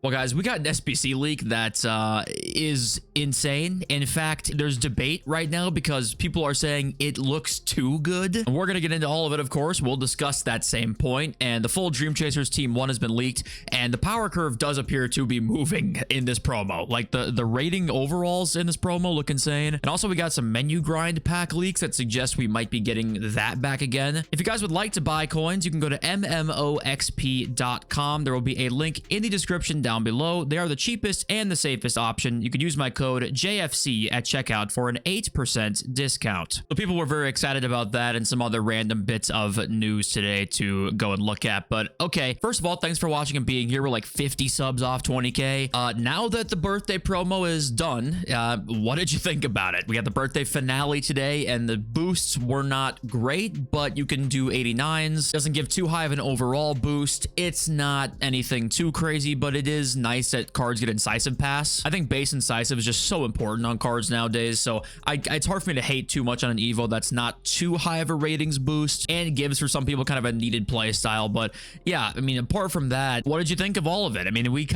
Well, guys, we got an SBC leak that is insane. In fact, there's debate right now because people are saying it looks too good. And we're going to get into all of it, of course. We'll discuss that same point. And the full Dream Chasers Team 1 has been leaked. And the power curve does appear to be moving in this promo. Like, the rating overalls in this promo look insane. And also, we got some menu grind pack leaks that suggest we might be getting that back again. If you guys would like to buy coins, you can go to MMOXP.com. There will be a link in the description down below. They are the cheapest and the safest option. You could use my code JFC at checkout for an 8% discount. So people were very excited about that and some other random bits of news today to go and look at. But okay, first of all, thanks for watching and being here. We're like 50 subs off 20k. Now that the birthday promo is done, what did you think about it? We got the birthday finale today and the boosts were not great, but you can do 89s. Doesn't give too high of an overall boost. It's not anything too crazy, but it is nice that cards get incisive pass. I think base incisive is just so important on cards nowadays, so it's hard for me to hate too much on an Evo that's not too high of a ratings boost and gives for some people kind of a needed play style. But yeah, I mean, apart from that, what did you think of all of it? I mean, we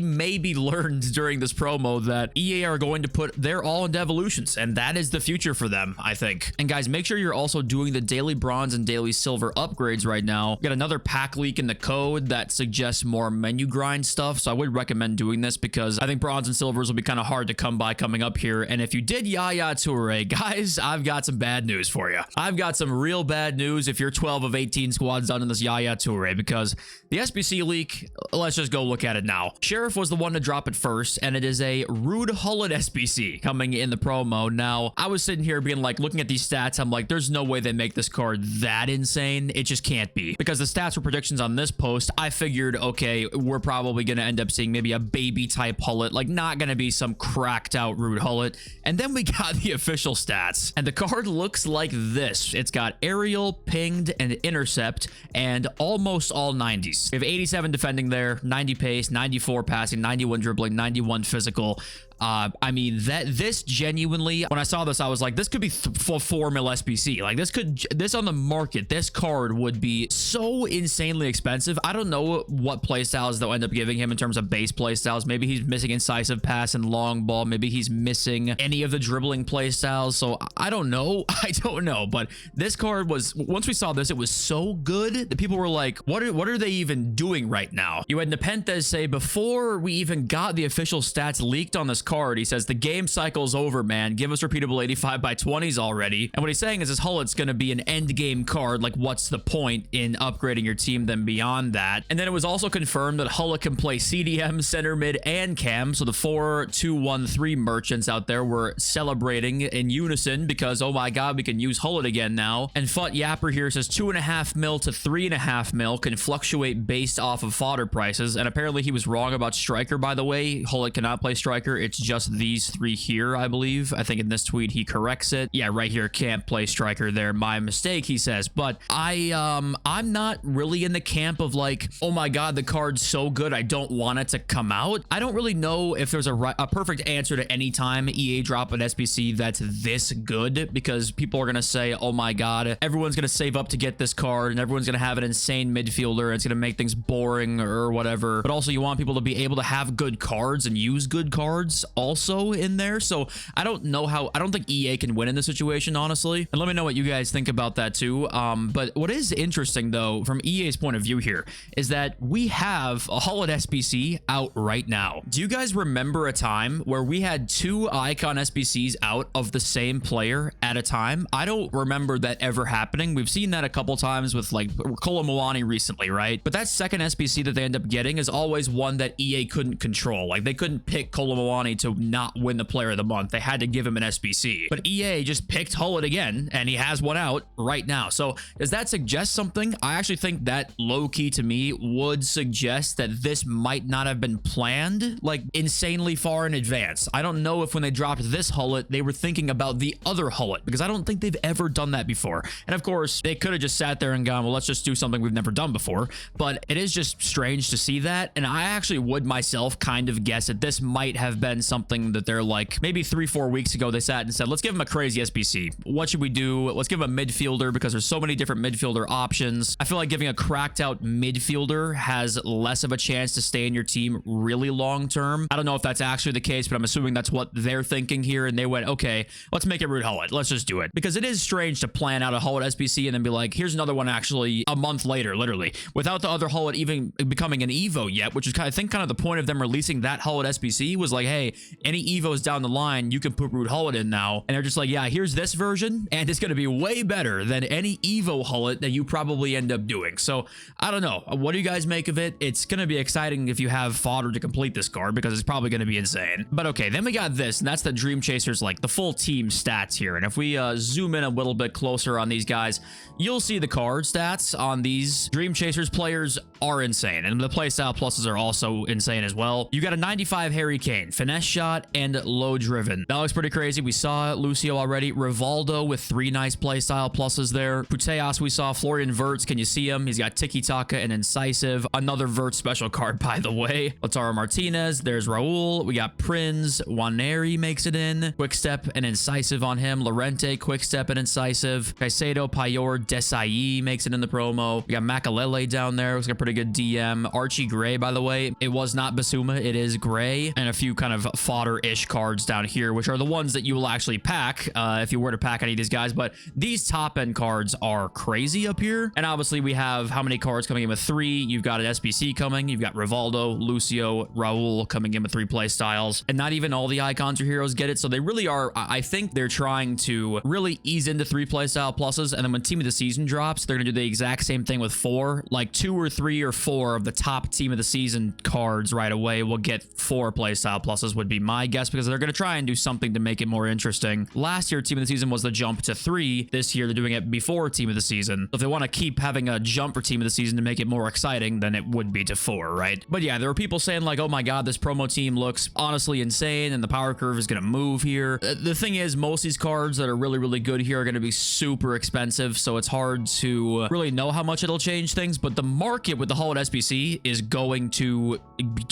maybe learned during this promo that EA are going to put their all into evolutions, and that is the future for them, I think. And guys, make sure you're also doing the daily bronze and daily silver upgrades right now. We got another pack leak in the code that suggests more menu grind stuff, so I would recommend doing this because I think bronze and silvers will be kind of hard to come by coming up here. And if you did Yaya Toure, guys, I've got some bad news for you. I've got some real bad news if you're 12 of 18 squads done in this Yaya Toure, because the SBC leak, let's just go look at it now. Sheriff was the one to drop it first, and it is a Rude Hullet SBC coming in the promo. Now, I was sitting here being like, looking at these stats, I'm like, there's no way they make this card that insane. It just can't be, because the stats were predictions on this post. I figured, okay, we're probably going to end up seeing maybe a baby type Hullet, like not going to be some cracked out Rude Hullet. And then we got the official stats, and the card looks like this. It's got aerial, pinged, and intercept, and almost all 90s. We have 87 defending there, 90 pace, 94 passing, 91 dribbling, 91 physical. I mean, this genuinely, when I saw this, I was like, this could be for 4 mil SBC. Like, this on the market, this card would be so insanely expensive. I don't know what playstyles they'll end up giving him in terms of base playstyles. Maybe he's missing incisive pass and long ball. Maybe he's missing any of the dribbling playstyles. So I don't know. I don't know. But this card was, once we saw this, it was so good that people were like, what are they even doing right now? You had Nepenthes say, before we even got the official stats leaked on this card, he says, the game cycle's over, man. Give us repeatable 85 by 20s already. And what he's saying is this Hullet's going to be an end game card. Like, what's the point in upgrading your team then beyond that? And then it was also confirmed that Hullet can play CDM, center mid, and cam. So the 4-2-1-3 merchants out there were celebrating in unison because, oh my god, we can use Hullet again now. And Fut Yapper here says 2.5 mil to 3.5 mil can fluctuate based off of fodder prices. And apparently he was wrong about striker, by the way. Hullet cannot play striker. It's just these three here, I believe. I think in this tweet he corrects it. Yeah, right here, can't play striker there. My mistake, he says. But I'm not really in the camp of like, oh my god, the card's so good, I don't want it to come out. I don't really know if there's a perfect answer to any time EA drop an SBC that's this good, because people are gonna say, oh my god, everyone's gonna save up to get this card and everyone's gonna have an insane midfielder and it's gonna make things boring or whatever. But also you want people to be able to have good cards and use good cards also in there. So I don't know how, I don't think EA can win in this situation, honestly. And let me know what you guys think about that too. But what is interesting though, from EA's point of view here, is that we have a Hullet SBC out right now. Do you guys remember a time where we had 2 icon SBCs out of the same player at a time? I don't remember that ever happening. We've seen that a couple times with like Kolomwani recently, right? But that second SBC that they end up getting is always one that EA couldn't control. Like, they couldn't pick Kolomwani to not win the player of the month. They had to give him an SBC. But EA just picked Hullet again, and he has one out right now. So does that suggest something? I actually think that low-key to me would suggest that this might not have been planned like insanely far in advance. I don't know if when they dropped this Hullet, they were thinking about the other Hullet, because I don't think they've ever done that before. And of course, they could have just sat there and gone, well, let's just do something we've never done before. But it is just strange to see that. And I actually would myself kind of guess that this might have been something that they're like, maybe 3-4 weeks ago, they sat and said, let's give him a crazy SBC. What should we do? Let's give him a midfielder because there's so many different midfielder options. I feel like giving a cracked out midfielder has less of a chance to stay in your team really long term. I don't know if that's actually the case, but I'm assuming that's what they're thinking here. And they went, okay, let's make it Ruud Gullit. Let's just do it. Because it is strange to plan out a Gullit SBC and then be like, here's another one actually a month later, literally, without the other Gullit even becoming an Evo yet, which is kind of, I think kind of the point of them releasing that Gullit SBC was like, hey, any Evos down the line, you can put Ruud Gullit in now. And they're just like, yeah, here's this version, and it's going to be way better than any Evo Gullit that you probably end up doing. So I don't know. What do you guys make of it? It's going to be exciting if you have Fodder to complete this card because it's probably going to be insane. But okay, then we got this, and that's the Dream Chasers, like the full team stats here. And if we zoom in a little bit closer on these guys, you'll see the card stats on these Dream Chasers players are insane. And the playstyle pluses are also insane as well. You got a 95 Harry Kane, finesse shot, and low driven. That looks pretty crazy. We saw Lucio already. Rivaldo with 3 nice playstyle pluses there. Puteas we saw. Florian Wirtz, can you see him? He's got Tiki Taka and Incisive. Another Wirtz special card, by the way. Lautaro Martinez. There's Raul. We got Prinz. Waneri makes it in. Quickstep and Incisive on him. Lorente, Quickstep and Incisive. Caicedo, Payor, Desai makes it in the promo. We got Makalele down there. Looks like a pretty good DM. Archie Gray, by the way. It was not Basuma. It is Gray. And a few kind of fodder-ish cards down here, which are the ones that you will actually pack if you were to pack any of these guys. But these top-end cards are crazy up here. And obviously, we have how many cards coming in with 3? You've got an SBC coming. You've got Rivaldo, Lucio, Raul coming in with 3 play styles. And not even all the icons or heroes get it. So they really are, I think they're trying to really ease into 3 play style pluses. And then when Team of the Season drops, they're going to do the exact same thing with 4. Like 2 or 3 or 4 of the top Team of the Season cards right away will get 4 play style pluses would be my guess, because they're going to try and do something to make it more interesting. Last year, Team of the Season was the jump to 3. This year, they're doing it before Team of the Season. So if they want to keep having a jump for Team of the Season to make it more exciting, then it would be to 4, right? But yeah, there were people saying like, oh my god, this promo team looks honestly insane and the power curve is going to move here. The thing is, most of these cards that are really, really good here are going to be super expensive, so it's hard to really know how much it'll change things, but the market with the Gullit SBC is going to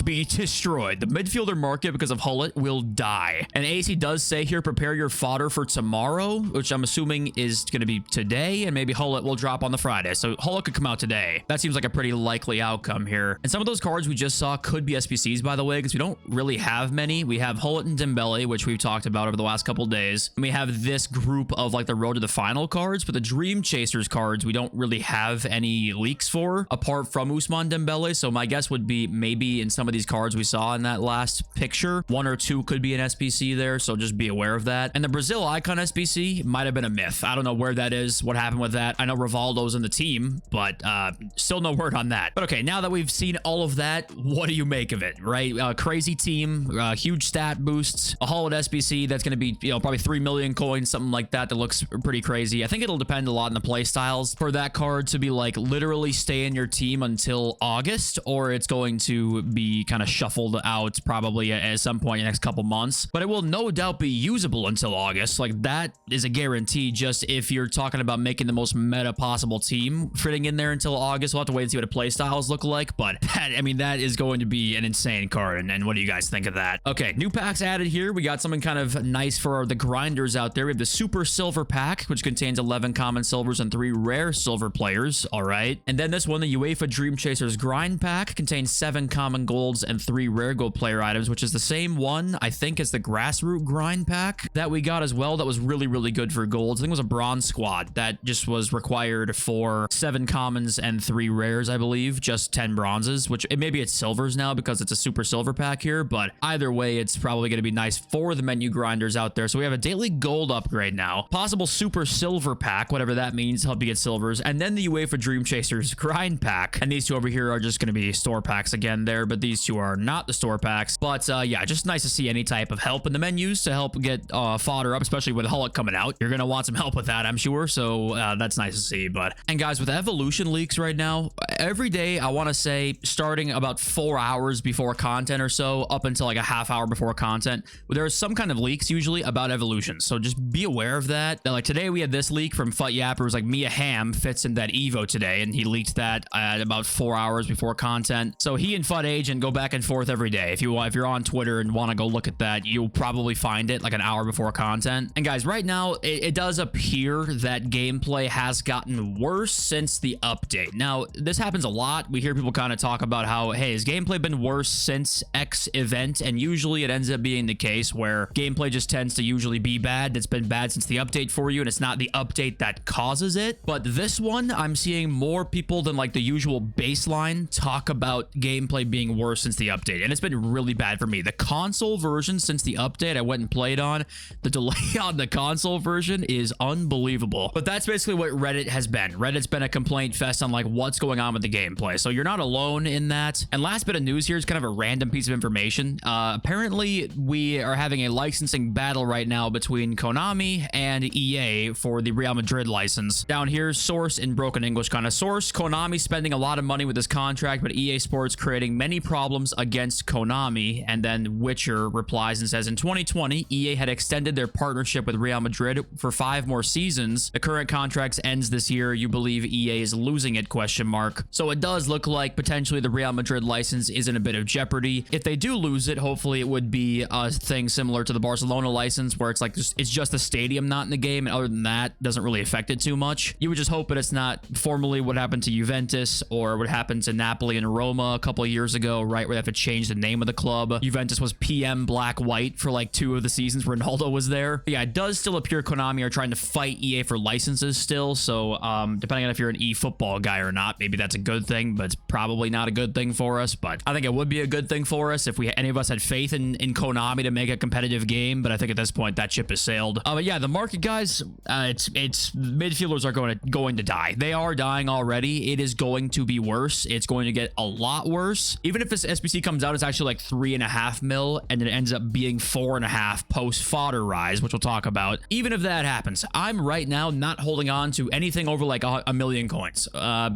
be destroyed. The midfielder market, because of Gullit, will die. And AC does say here, prepare your fodder for tomorrow, which I'm assuming is going to be today, and maybe Gullit will drop on the Friday. So Gullit could come out today. That seems like a pretty likely outcome here. And some of those cards we just saw could be SBCs, by the way, because we don't really have many. We have Gullit and Dembele, which we've talked about over the last couple days. And we have this group of like the road to the final cards, but the Dream Chasers cards, we don't really have any leaks for, apart from Ousmane Dembele. So my guess would be maybe in some of these cards we saw in that last picture, 1 or 2 could be an SBC there, so just be aware of that. And the Brazil Icon SBC might have been a myth. I don't know where that is, what happened with that. I know Rivaldo's in the team, but still no word on that. But okay, now that we've seen all of that, what do you make of it, right? Crazy team, huge stat boosts, a Gullit SBC that's going to be, you know, probably 3 million coins, something like that. That looks pretty crazy. I think it'll depend a lot on the play styles for that card to be like literally stay in your team until August, or it's going to be kind of shuffled out probably at some point in the next couple months. But it will no doubt be usable until August. Like that is a guarantee. Just if you're talking about making the most meta possible team, fitting in there until August, we'll have to wait and see what the play styles look like. But that, I mean, that is going to be an insane card. And what do you guys think of that? Okay, new packs added here. We got something kind of nice for the grinders out there. We have the Super Silver Pack, which contains 11 common silvers and 3 rare silver players. All right. And then this one, the UEFA Dream Chasers Grind Pack, contains 7 common golds and 3 rare gold player items, which is the same one, I think, as the Grassroot Grind Pack that we got as well. That was really, really good for golds. I think it was a bronze squad that just was required for 7 commons and 3 rares, I believe, just 10 bronzes, which maybe it's silvers now because it's a Super Silver Pack here, but either way, it's probably going to be nice for the menu grinders out there. So we have a daily gold upgrade now, possible Super Silver Pack, whatever that means, help you get silvers, and then the UEFA Dream Chasers Grind Pack. And these two over here are just going to be store packs again there, but these two are not the store packs. But yeah, just nice to see any type of help in the menus to help get fodder up, especially with Gullit coming out. You're going to want some help with that, I'm sure. So that's nice to see. But, and guys, with evolution leaks right now, every day, I want to say, starting about 4 hours before content or so, up until like a half hour before content, there is some kind of leaks usually about evolution. So just be aware of that. Like today, we had this leak from Fut Yapper. It was like Mia Hamm fits in that Evo today, and he leaked that at about 4 hours before content. So he and Fut Agent go back and forth every day. If you're on Twitter later and want to go look at that, you'll probably find it like an hour before content. And guys, right now, it does appear that gameplay has gotten worse since the update. Now, this happens a lot. We hear people kind of talk about how, hey, has gameplay been worse since X event? And usually it ends up being the case where gameplay just tends to usually be bad. It's been bad since the update for you, and it's not the update that causes it. But this one, I'm seeing more people than like the usual baseline talk about gameplay being worse since the update, and it's been really bad for me. The console version since the update I went and played on, the delay on the console version is unbelievable. But that's basically what Reddit has been. Reddit's been a complaint fest on like what's going on with the gameplay, so you're not alone in that. And last bit of news here is kind of a random piece of information. Apparently we are having a licensing battle right now between Konami and EA for the Real Madrid license. Down here, source in broken English kind of source, Konami spending a lot of money with this contract, but EA Sports creating many problems against Konami. And then Witcher replies and says, in 2020, EA had extended their partnership with Real Madrid for 5 more seasons. The current contract ends this year. You believe EA is losing it, question mark. So it does look like potentially the Real Madrid license is in a bit of jeopardy. If they do lose it, hopefully it would be a thing similar to the Barcelona license where it's like it's just the stadium not in the game, and other than that, doesn't really affect it too much. You would just hope that it's not formally what happened to Juventus or what happened to Napoli and Roma a couple of years ago, right, where they have to change the name of the club. Juventus was PM Black White for like 2 of the seasons where Ronaldo was there. But yeah, it does still appear Konami are trying to fight EA for licenses still, so depending on if you're an eFootball guy or not, maybe that's a good thing, but it's probably not a good thing for us. But I think it would be a good thing for us if any of us had faith in Konami to make a competitive game, but I think at this point that ship has sailed. But yeah, the market, guys, it's midfielders are going to die. They are dying already. It is going to be worse. It's going to get a lot worse. Even if this SBC comes out, it's actually like 3.5 mil, and it ends up being 4.5 post Fodder rise, which we'll talk about. Even if that happens, I'm right now not holding on to anything over like a million coins.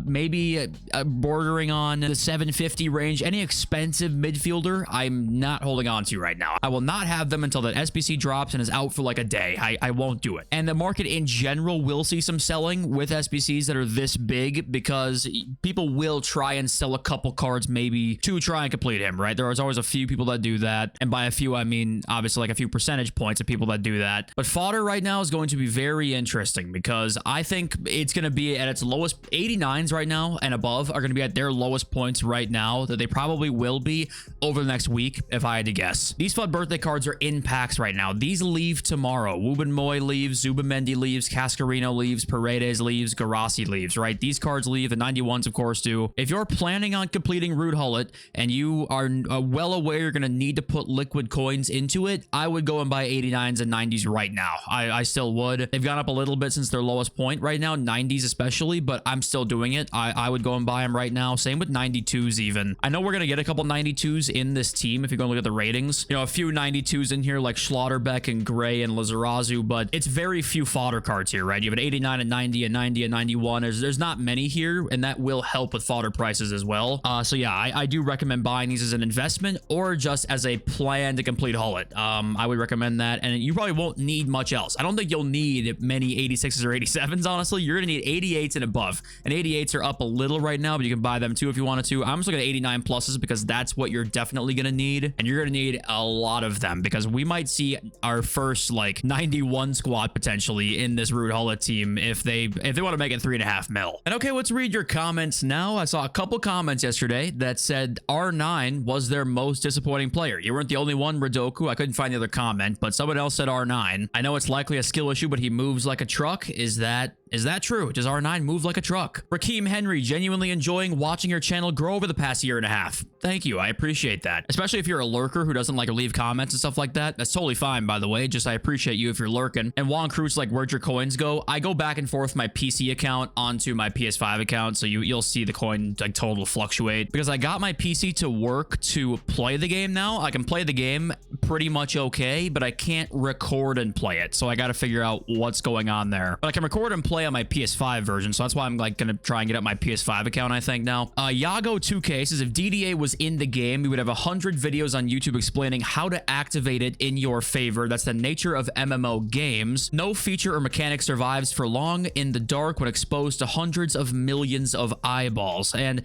Maybe bordering on the 750 range. Any expensive midfielder, I'm not holding on to right now. I will not have them until that SBC drops and is out for like a day. I won't do it. And the market in general will see some selling with SBCs that are this big, because people will try and sell a couple cards maybe to try and complete him, right? There is always a few people that do that, and by a few I mean obviously like a few percentage points of people that do that. But Fodder right now is going to be very interesting, because I think it's going to be at its lowest. 89s right now and above are going to be at their lowest points right now that they probably will be over the next week, if I had to guess. These FUT birthday cards are in packs right now. These leave tomorrow. Wubben Moy leaves, Zubamendi leaves, Cascarino leaves, Paredes leaves, Garassi leaves, right? These cards leave. The 91s, of course, do. If you're planning on completing Ruud Gullit and you are well aware you're going to need to put liquid coins into it, I would go and buy 89s and 90s right now. I still would. They've gone up a little bit since their lowest point right now, 90s especially, but I'm still doing it. I would go and buy them right now. Same with 92s even. I know we're going to get a couple 92s in this team if you go and look at the ratings. You know, a few 92s in here like Schlotterbeck and Gray and Lizarazu, but it's very few Fodder cards here, right? You have an 89 and 90 and 90 and 91. There's not many here, and that will help with Fodder prices as well. So yeah, I do recommend buying these as an investment or just as a plan to complete Gullit. I would recommend that, and you probably won't need much else. I don't think you'll need many 86s or 87s, honestly. You're going to need 88s and above, and 88s are up a little right now, but you can buy them too if you wanted to. I'm just looking at 89 pluses because that's what you're definitely going to need, and you're going to need a lot of them because we might see our first like 91 squad potentially in this Ruud Gullit team if they want to make it 3.5 mil. And okay, let's read your comments now. I saw a couple comments yesterday that said R9 was their most disappointing player. You weren't the only one, Radoku. I couldn't find the other comment, but someone else said R9. I know it's likely a skill issue, but he moves like a truck. Is that true? Does R9 move like a truck? Rakeem Henry, genuinely enjoying watching your channel grow over the past year and a half. Thank you. I appreciate that. Especially if you're a lurker who doesn't like to leave comments and stuff like that. That's totally fine, by the way. Just I appreciate you if you're lurking. And Juan Cruz, like, where'd your coins go? I go back and forth my PC account onto my PS5 account, so you'll see the coin like total fluctuate because I got my PC to work to play the game now. I can play the game pretty much okay, but I can't record and play it. So I got to figure out what's going on there. But I can record and play play on my PS5 version, so that's why I'm like gonna try and get up my PS5 account, I think now. Yago2K says if DDA was in the game, we would have 100 videos on YouTube explaining how to activate it in your favor. That's the nature of MMO games. No feature or mechanic survives for long in the dark when exposed to hundreds of millions of eyeballs. And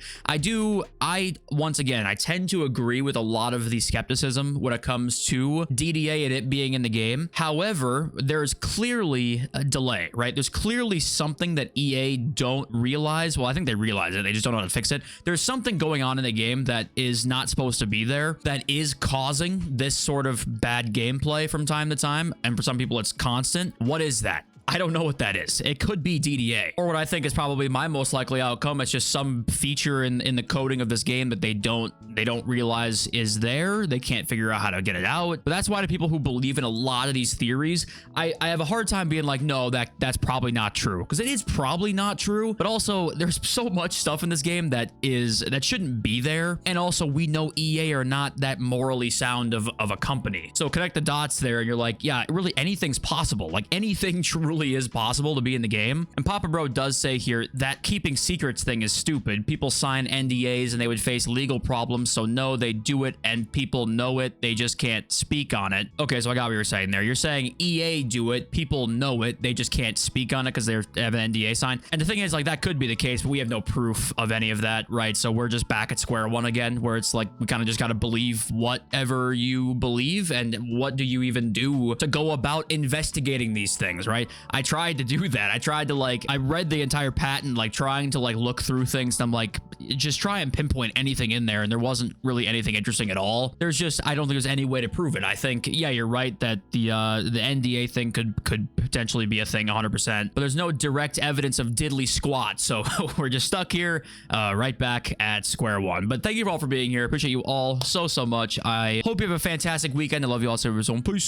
once again, I tend to agree with a lot of the skepticism when it comes to DDA and it being in the game. However, there's clearly a delay, right? There's clearly something that EA don't realize. Well, I think they realize it. They just don't know how to fix it. There's something going on in the game that is not supposed to be there that is causing this sort of bad gameplay from time to time. And for some people, it's constant. What is that? I don't know what that is. It could be DDA, or what I think is probably my most likely outcome. It's just some feature in the coding of this game that they don't realize is there. They can't figure out how to get it out. But that's why the people who believe in a lot of these theories, I have a hard time being like, no, that's probably not true, because it is probably not true. But also, there's so much stuff in this game that shouldn't be there. And also, we know EA are not that morally sound of a company. So connect the dots there, and you're like, yeah, really anything's possible. Like anything truly is possible to be in the game. And Papa Bro does say here that keeping secrets thing is stupid. People sign NDAs and they would face legal problems. So no, they do it and people know it. They just can't speak on it. Okay, so I got what you were saying there. You're saying EA do it. People know it. They just can't speak on it because they have an NDA signed. And the thing is, like, that could be the case, but we have no proof of any of that, right? So we're just back at square one again, where it's like, we kind of just got to believe whatever you believe. And what do you even do to go about investigating these things, right? I tried to do that. I tried to I read the entire patent, trying to look through things. And I'm like, just try and pinpoint anything in there. And there wasn't really anything interesting at all. I don't think there's any way to prove it. I think, yeah, you're right that the NDA thing could potentially be a thing 100%, but there's no direct evidence of diddly squat. So we're just stuck here, right back at square one. But thank you all for being here. Appreciate you all so much. I hope you have a fantastic weekend. I love you all. So peace.